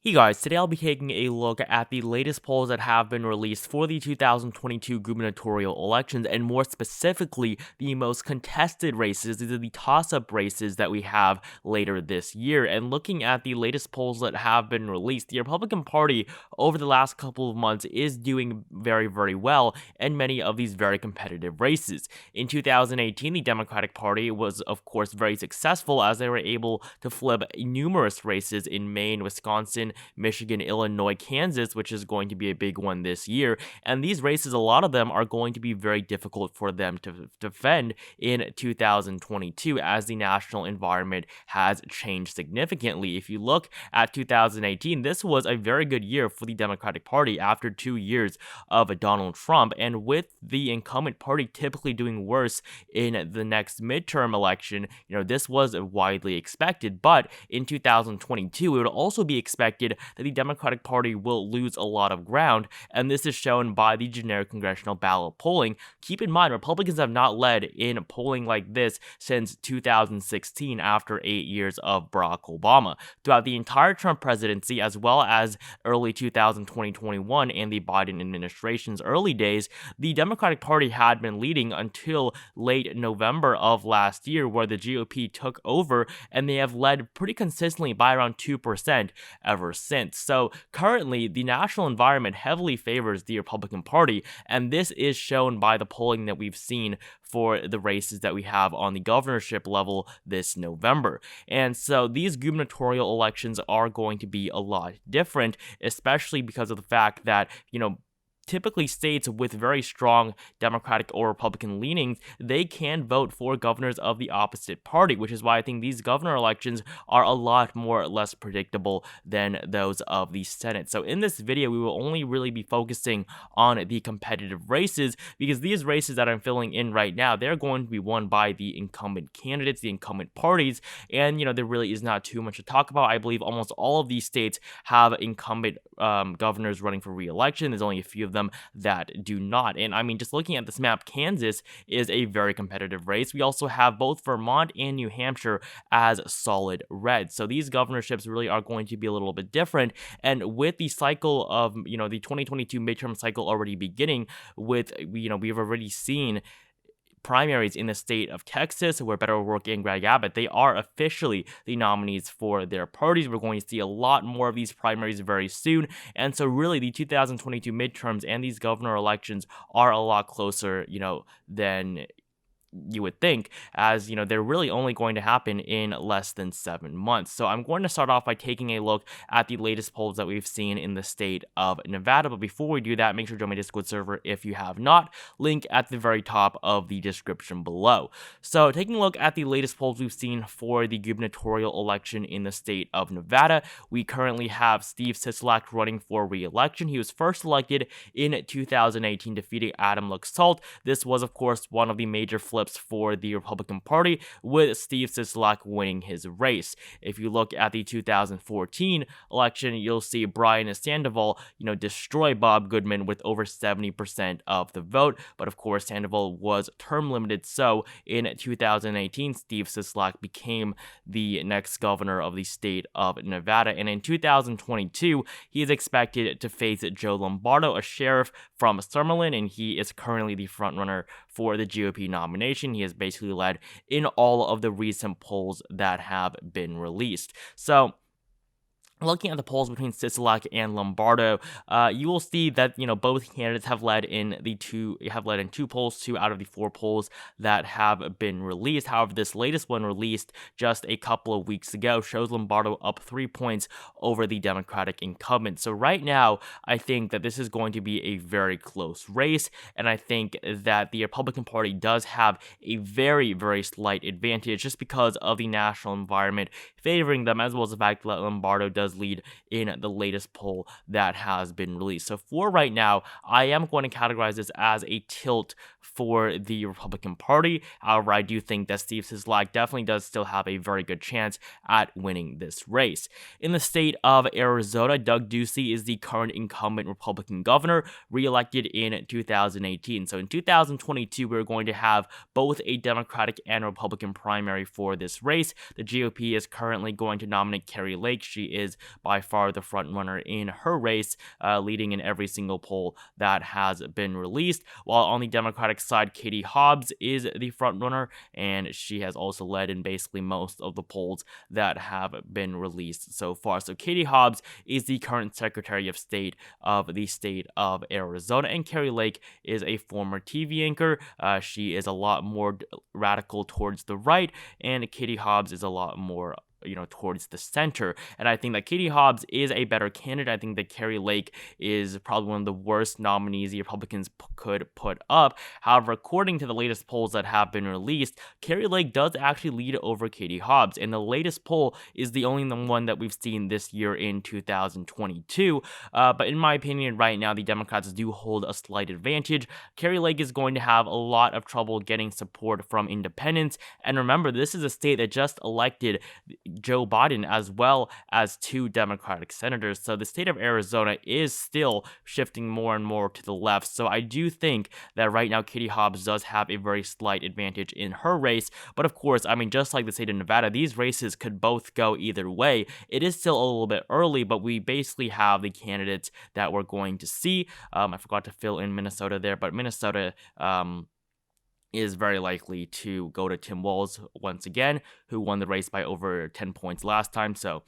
Hey guys, today I'll be taking a look at the latest polls that have been released for the 2022 gubernatorial elections, and more specifically, the most contested races. These are the toss-up races that we have later this year. And looking at the latest polls that have been released, the Republican Party over the last couple of months is doing very, very well in many of these very competitive races. In 2018, the Democratic Party was, of course, very successful as they were able to flip numerous races in Maine, Wisconsin, Michigan, Illinois, Kansas, which is going to be a big one this year. And these races, a lot of them are going to be very difficult for them to defend in 2022 as the national environment has changed significantly. If you look at 2018, this was a very good year for the Democratic Party after 2 years of Donald Trump. And with the incumbent party typically doing worse in the next midterm election, this was widely expected. But in 2022, it would also be expected that the Democratic Party will lose a lot of ground, and this is shown by the generic congressional ballot polling. Keep in mind, Republicans have not led in polling like this since 2016 after 8 years of Barack Obama. Throughout the entire Trump presidency, as well as early 2021 and the Biden administration's early days, the Democratic Party had been leading until late November of last year, where the GOP took over, and they have led pretty consistently by around 2% ever since. So currently, the national environment heavily favors the Republican Party, and this is shown by the polling that we've seen for the races that we have on the governorship level this November. And so these gubernatorial elections are going to be a lot different, especially because of the fact that, typically states with very strong Democratic or Republican leanings, they can vote for governors of the opposite party, which is why I think these governor elections are a lot more less predictable than those of the Senate. So in this video, we will only really be focusing on the competitive races, because these races that I'm filling in right now, they're going to be won by the incumbent candidates, the incumbent parties, and there really is not too much to talk about. I believe almost all of these states have incumbent governors running for re-election. There's only a few of them that do not. And I mean, just looking at this map, Kansas is a very competitive race. We also have both Vermont and New Hampshire as solid red. So these governorships really are going to be a little bit different. And with the cycle of, the 2022 midterm cycle already beginning, with, we've already seen primaries in the state of Texas, where Beto O'Rourke and Greg Abbott, they are officially the nominees for their parties. We're going to see a lot more of these primaries very soon. And so really the 2022 midterms and these governor elections are a lot closer, than you would think, as they're really only going to happen in less than 7 months. So I'm going to start off by taking a look at the latest polls that we've seen in the state of Nevada. But before we do that, make sure to join my Discord server if you have not. Link at the very top of the description below. So taking a look at the latest polls we've seen for the gubernatorial election in the state of Nevada, we currently have Steve Sisolak running for re-election. He was first elected in 2018, defeating Adam Laxalt. This was, of course, one of the major flips for the Republican Party, with Steve Sisolak winning his race. If you look at the 2014 election, you'll see Brian Sandoval, destroy Bob Goodman with over 70% of the vote. But of course, Sandoval was term limited, so in 2018, Steve Sisolak became the next governor of the state of Nevada. And in 2022, he is expected to face Joe Lombardo, a sheriff from Summerlin, and he is currently the frontrunner for the GOP nomination. He has basically led in all of the recent polls that have been released. So looking at the polls between Sisolak and Lombardo, you will see that both candidates have led in 2 polls, 2 out of the 4 polls that have been released. However, this latest one, released just a couple of weeks ago, shows Lombardo up 3 points over the Democratic incumbent. So right now, I think that this is going to be a very close race, and I think that the Republican Party does have a very, very slight advantage just because of the national environment favoring them, as well as the fact that Lombardo does lead in the latest poll that has been released. So for right now, I am going to categorize this as a tilt for the Republican Party. However, I do think that Steve Sisolak definitely does still have a very good chance at winning this race. In the state of Arizona, Doug Ducey is the current incumbent Republican governor, re-elected in 2018. So in 2022, we're going to have both a Democratic and Republican primary for this race. The GOP is currently going to nominate Carrie Lake. She is by far the front runner in her race, leading in every single poll that has been released. While on the Democratic side, Katie Hobbs is the front runner, and she has also led in basically most of the polls that have been released so far. So Katie Hobbs is the current Secretary of State of the state of Arizona, and Kari Lake is a former TV anchor. She is a lot more radical towards the right, and Katie Hobbs is a lot more towards the center. And I think that Katie Hobbs is a better candidate. I think that Kari Lake is probably one of the worst nominees the Republicans could put up. However, according to the latest polls that have been released, Kari Lake does actually lead over Katie Hobbs. And the latest poll is the only one that we've seen this year in 2022. But in my opinion, right now, the Democrats do hold a slight advantage. Kari Lake is going to have a lot of trouble getting support from independents. And remember, this is a state that just elected Joe Biden as well as 2 Democratic senators. So the state of Arizona is still shifting more and more to the left. So I do think that right now Katie Hobbs does have a very slight advantage in her race. But of course, I mean, just like the state of Nevada, these races could both go either way. It is still a little bit early, but we basically have the candidates that we're going to see. I forgot to fill in Minnesota there, but Minnesota is very likely to go to Tim Walz once again, who won the race by over 10 points last time. So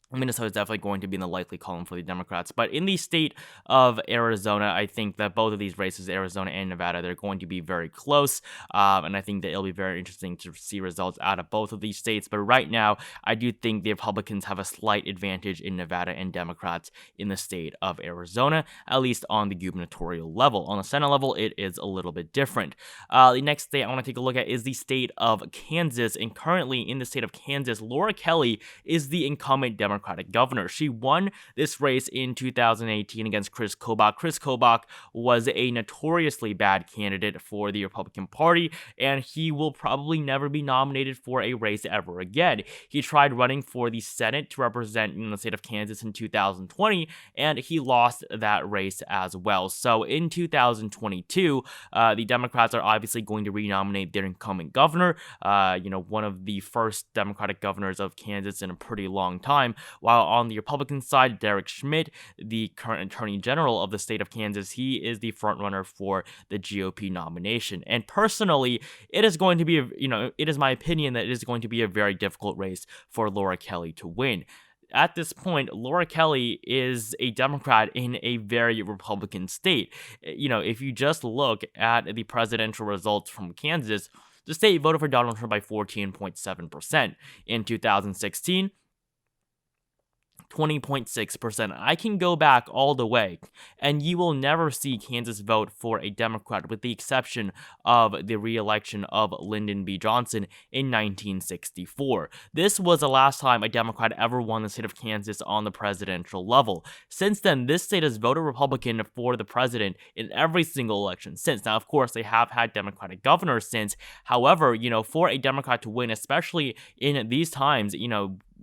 Minnesota is definitely going to be in the likely column for the Democrats. But in the state of Arizona, I think that both of these races, Arizona and Nevada, they're going to be very close. And I think that it'll be very interesting to see results out of both of these states. But right now, I do think the Republicans have a slight advantage in Nevada and Democrats in the state of Arizona, at least on the gubernatorial level. On the Senate level, it is a little bit different. The next state I want to take a look at is the state of Kansas. And currently in the state of Kansas, Laura Kelly is the incumbent Democratic governor. She won this race in 2018 against Chris Kobach. Chris Kobach was a notoriously bad candidate for the Republican Party, and he will probably never be nominated for a race ever again. He tried running for the Senate to represent the state of Kansas in 2020, and he lost that race as well. So in 2022, the Democrats are obviously going to renominate their incumbent governor, one of the first Democratic governors of Kansas in a pretty long time. While on the Republican side, Derek Schmidt, the current Attorney General of the state of Kansas, he is the frontrunner for the GOP nomination. And personally, it is going to be, it is my opinion that it is going to be a very difficult race for Laura Kelly to win. At this point, Laura Kelly is a Democrat in a very Republican state. If you just look at the presidential results from Kansas, the state voted for Donald Trump by 14.7%. In 2016, 20.6%. I can go back all the way, and you will never see Kansas vote for a Democrat, with the exception of the re-election of Lyndon B. Johnson in 1964. This was the last time a Democrat ever won the state of Kansas on the presidential level. Since then, this state has voted Republican for the president in every single election since. Now, of course, they have had Democratic governors since. However, for a Democrat to win, especially in these times,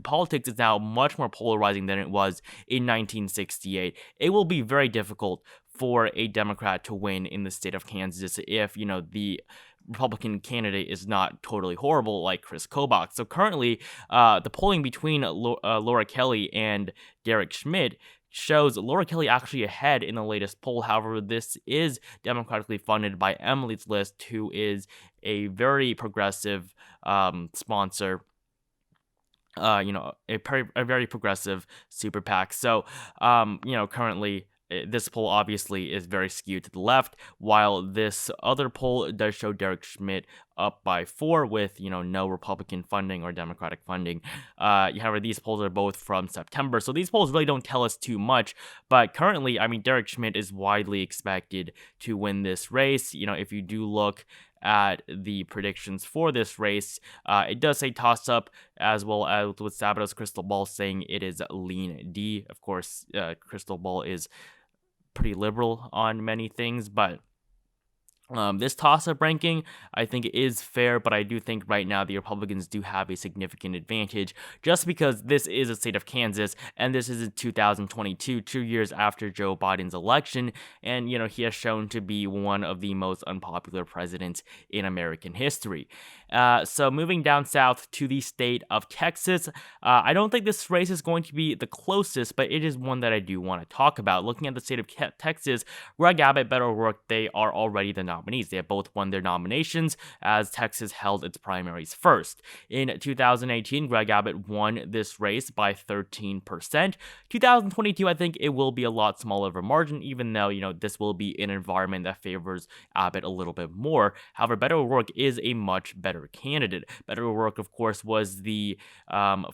politics is now much more polarizing than it was in 1968. It will be very difficult for a Democrat to win in the state of Kansas if, the Republican candidate is not totally horrible like Chris Kobach. So currently, the polling between Laura Kelly and Derek Schmidt shows Laura Kelly actually ahead in the latest poll. However, this is democratically funded by Emily's List, who is a very progressive sponsor. A very progressive super PAC. So, currently this poll obviously is very skewed to the left, while this other poll does show Derek Schmidt up by 4 with, no Republican funding or Democratic funding. However, these polls are both from September, so these polls really don't tell us too much. But currently, Derek Schmidt is widely expected to win this race. If you do look at the predictions for this race, it does say toss-up, as well as with Sabato's crystal ball saying it is lean D. Of course, crystal ball is pretty liberal on many things, but this toss-up ranking, I think, is fair, but I do think right now the Republicans do have a significant advantage just because this is a state of Kansas, and this is in 2022, 2 years after Joe Biden's election, and, he has shown to be one of the most unpopular presidents in American history. So moving down south to the state of Texas, I don't think this race is going to be the closest, but it is one that I do want to talk about. Looking at the state of Texas, Greg Abbott, Beto O'Rourke, they are already the nominees. They have both won their nominations as Texas held its primaries first. In 2018, Greg Abbott won this race by 13%. 2022, I think it will be a lot smaller of a margin, even though, this will be an environment that favors Abbott a little bit more. However, Beto O'Rourke is a much better candidate. Beto O'Rourke, of course, was the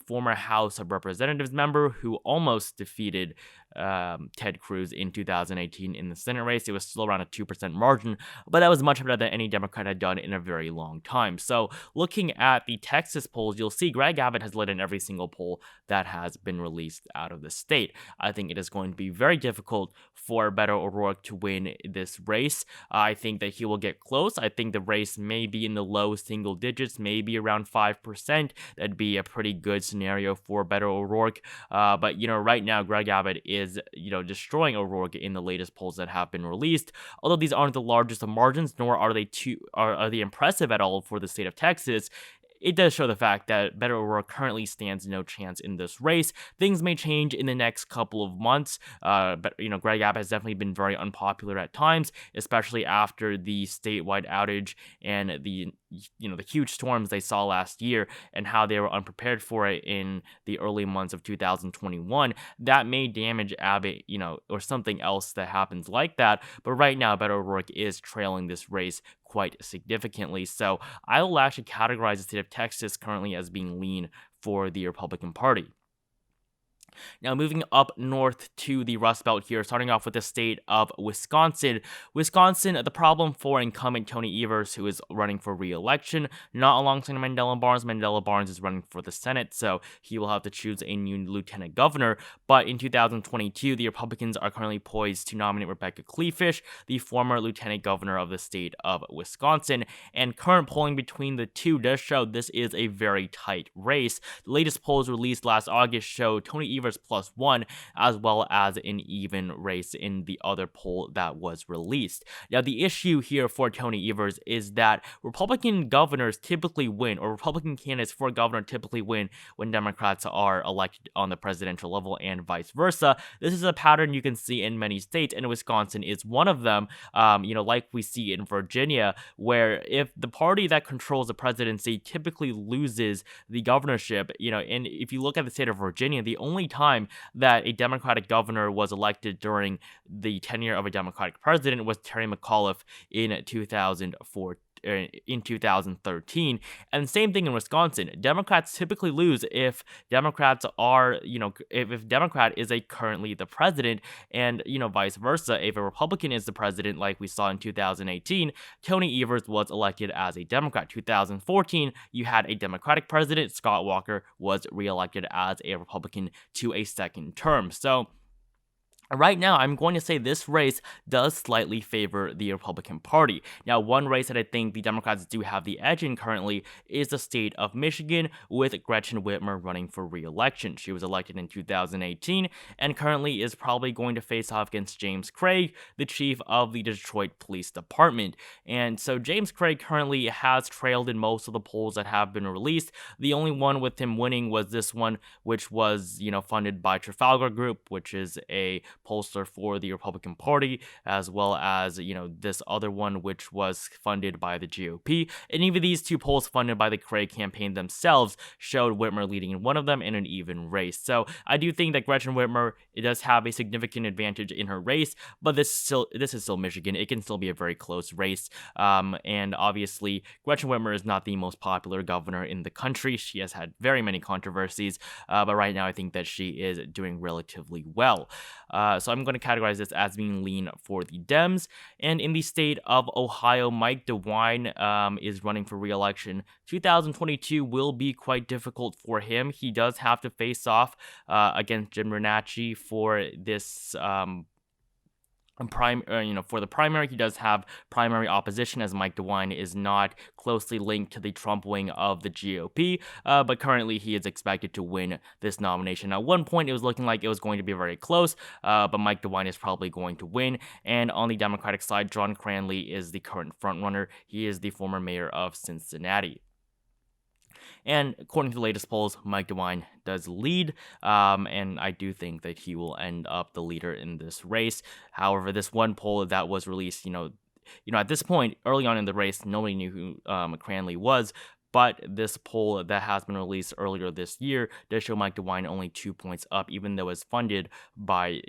former House of Representatives member who almost defeated Ted Cruz in 2018 in the Senate race. It was still around a 2% margin, but that was much better than any Democrat had done in a very long time. So looking at the Texas polls, you'll see Greg Abbott has led in every single poll that has been released out of the state. I think it is going to be very difficult for Beto O'Rourke to win this race. I think that he will get close. I think the race may be in the low single digits, maybe around 5%. That'd be a pretty good scenario for Beto O'Rourke. But right now, Greg Abbott is destroying O'Rourke in the latest polls that have been released. Although these aren't the largest of margins, nor are they impressive at all for the state of Texas. It does show the fact that Beto O'Rourke currently stands no chance in this race. Things may change in the next couple of months, but Greg Abbott has definitely been very unpopular at times, especially after the statewide outage and the huge storms they saw last year and how they were unprepared for it in the early months of 2021. That may damage Abbott, or something else that happens like that. But right now, Beto O'Rourke is trailing this race quite significantly. So I will actually categorize the state of Texas currently as being lean for the Republican Party. Now, moving up north to the Rust Belt here, starting off with the state of Wisconsin. Wisconsin, the problem for incumbent Tony Evers, who is running for re-election, not alongside Mandela Barnes. Mandela Barnes is running for the Senate, so he will have to choose a new lieutenant governor. But in 2022, the Republicans are currently poised to nominate Rebecca Kleefisch, the former lieutenant governor of the state of Wisconsin. And current polling between the two does show this is a very tight race. The latest polls released last August show Tony Evers +1, as well as an even race in the other poll that was released. Now, the issue here for Tony Evers is that Republican governors typically win, or Republican candidates for governor typically win when Democrats are elected on the presidential level and vice versa. This is a pattern you can see in many states, and Wisconsin is one of them, like we see in Virginia, where if the party that controls the presidency typically loses the governorship, and if you look at the state of Virginia, the only time that a Democratic governor was elected during the tenure of a Democratic president was Terry McAuliffe in 2013. And same thing in Wisconsin. Democrats typically lose if Democrats are, if Democrat is currently the president, and, vice versa. If a Republican is the president, like we saw in 2018, Tony Evers was elected as a Democrat. 2014, you had a Democratic president. Scott Walker was reelected as a Republican to a second term. So right now, I'm going to say this race does slightly favor the Republican Party. Now, one race that I think the Democrats do have the edge in currently is the state of Michigan, with Gretchen Whitmer running for re-election. She was elected in 2018 and currently is probably going to face off against James Craig, the chief of the Detroit Police Department. And so James Craig currently has trailed in most of the polls that have been released. The only one with him winning was this one, which was, funded by Trafalgar Group, which is a pollster for the Republican Party, as well as, this other one, which was funded by the GOP. And even these two polls funded by the Craig campaign themselves showed Whitmer leading in one of them in an even race. So I do think that Gretchen Whitmer, it does have a significant advantage in her race, but this is still Michigan. It can still be a very close race. And obviously, Gretchen Whitmer is not the most popular governor in the country. She has had very many controversies, but right now I think that she is doing relatively well. So I'm going to categorize this as being lean for the Dems. And in the state of Ohio, Mike DeWine is running for re-election. 2022 will be quite difficult for him. He does have to face off against Jim Bernacchi for this for the primary. He does have primary opposition, as Mike DeWine is not closely linked to the Trump wing of the GOP, but currently he is expected to win this nomination. At one point, it was looking like it was going to be very close, but Mike DeWine is probably going to win. And on the Democratic side, John Cranley is the current frontrunner. He is the former mayor of Cincinnati. And according to the latest polls, Mike DeWine does lead, and I do think that he will end up the leader in this race. However, this one poll that was released, at this point, early on in the race, nobody knew who McCranley was. But this poll that has been released earlier this year does show Mike DeWine only 2 points up, even though it's funded by,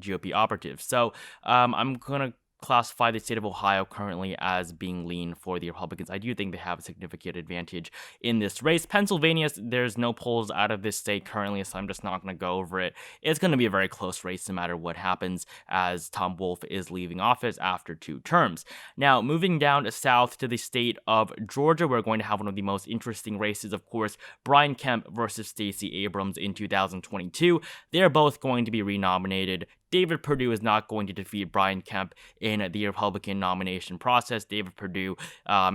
GOP operatives. So I'm going to classify the state of Ohio currently as being lean for the Republicans. I do think they have a significant advantage in this race. Pennsylvania, there's no polls out of this state currently, so I'm just not going to go over it. It's going to be a very close race no matter what happens, as Tom Wolf is leaving office after 2 terms. Now, moving down south to the state of Georgia, we're going to have one of the most interesting races, of course, Brian Kemp versus Stacey Abrams in 2022. They're both going to be renominated. David Perdue is not going to defeat Brian Kemp in the Republican nomination process. David Perdue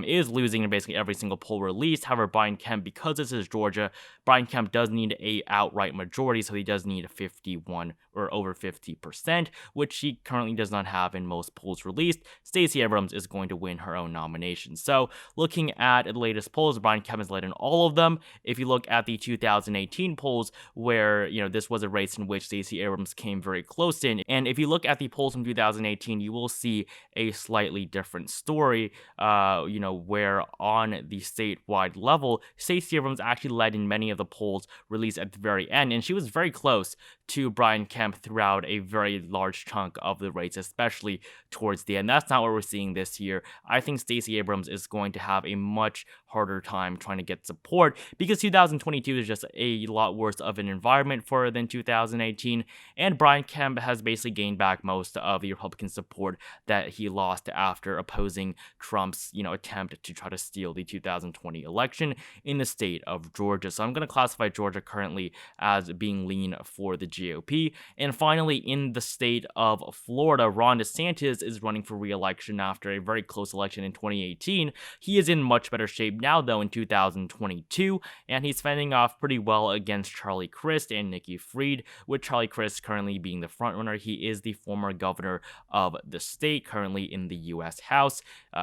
is losing in basically every single poll released. However, Brian Kemp, because this is Georgia, Brian Kemp does need a outright majority, so he does need a 51 or over 50%, which he currently does not have in most polls released. Stacey Abrams is going to win her own nomination. So, looking at the latest polls, Brian Kemp has led in all of them. If you look at the 2018 polls, where this was a race in which Stacey Abrams came very close in, and if you look at the polls from 2018, you will see a slightly different story. Where on the statewide level, Stacey Abrams actually led in many of the polls released at the very end, and she was very close to Brian Kemp throughout a very large chunk of the race, especially towards the end. That's not what we're seeing this year. I think Stacey Abrams is going to have a much harder time trying to get support, because 2022 is just a lot worse of an environment for her than 2018, and Brian Kemp has basically gained back most of the Republican support that he lost after opposing Trump's attempt to try to steal the 2020 election in the state of Georgia. So I'm going to classify Georgia currently as being lean for the GOP. And finally, in the state of Florida, Ron DeSantis is running for re-election after a very close election in 2018. He is in much better shape now, though, in 2022, and he's fending off pretty well against Charlie Crist and Nikki Fried, with Charlie Crist currently being the frontrunner. He is the former governor of the state, currently in the U.S. House.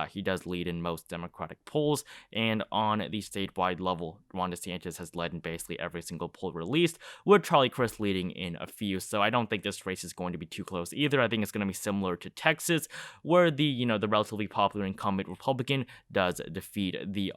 He does lead in most Democratic polls, and on the statewide level, Ron DeSantis has led in basically every single poll released, with Charlie Crist leading in a few. So I don't think this race is going to be too close either. I think it's going to be similar to Texas, where the relatively popular incumbent Republican does defeat the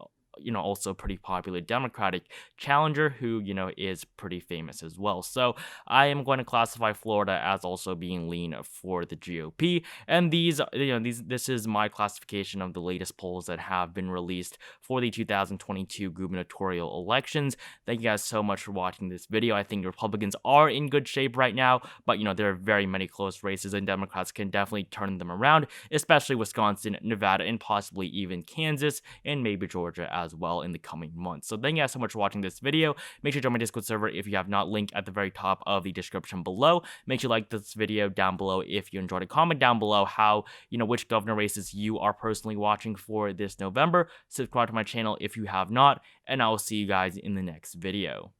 also pretty popular Democratic challenger who, is pretty famous as well. So I am going to classify Florida as also being lean for the GOP. And this is my classification of the latest polls that have been released for the 2022 gubernatorial elections. Thank you guys so much for watching this video. I think Republicans are in good shape right now, but there are very many close races, and Democrats can definitely turn them around, especially Wisconsin, Nevada, and possibly even Kansas, and maybe Georgia as well in the coming months. So thank you guys so much for watching this video. Make sure to join my Discord server if you have not, link at the very top of the description below. Make sure you like this video down below if you enjoyed it. Comment down below how, which governor races you are personally watching for this November. Subscribe to my channel if you have not, and I will see you guys in the next video.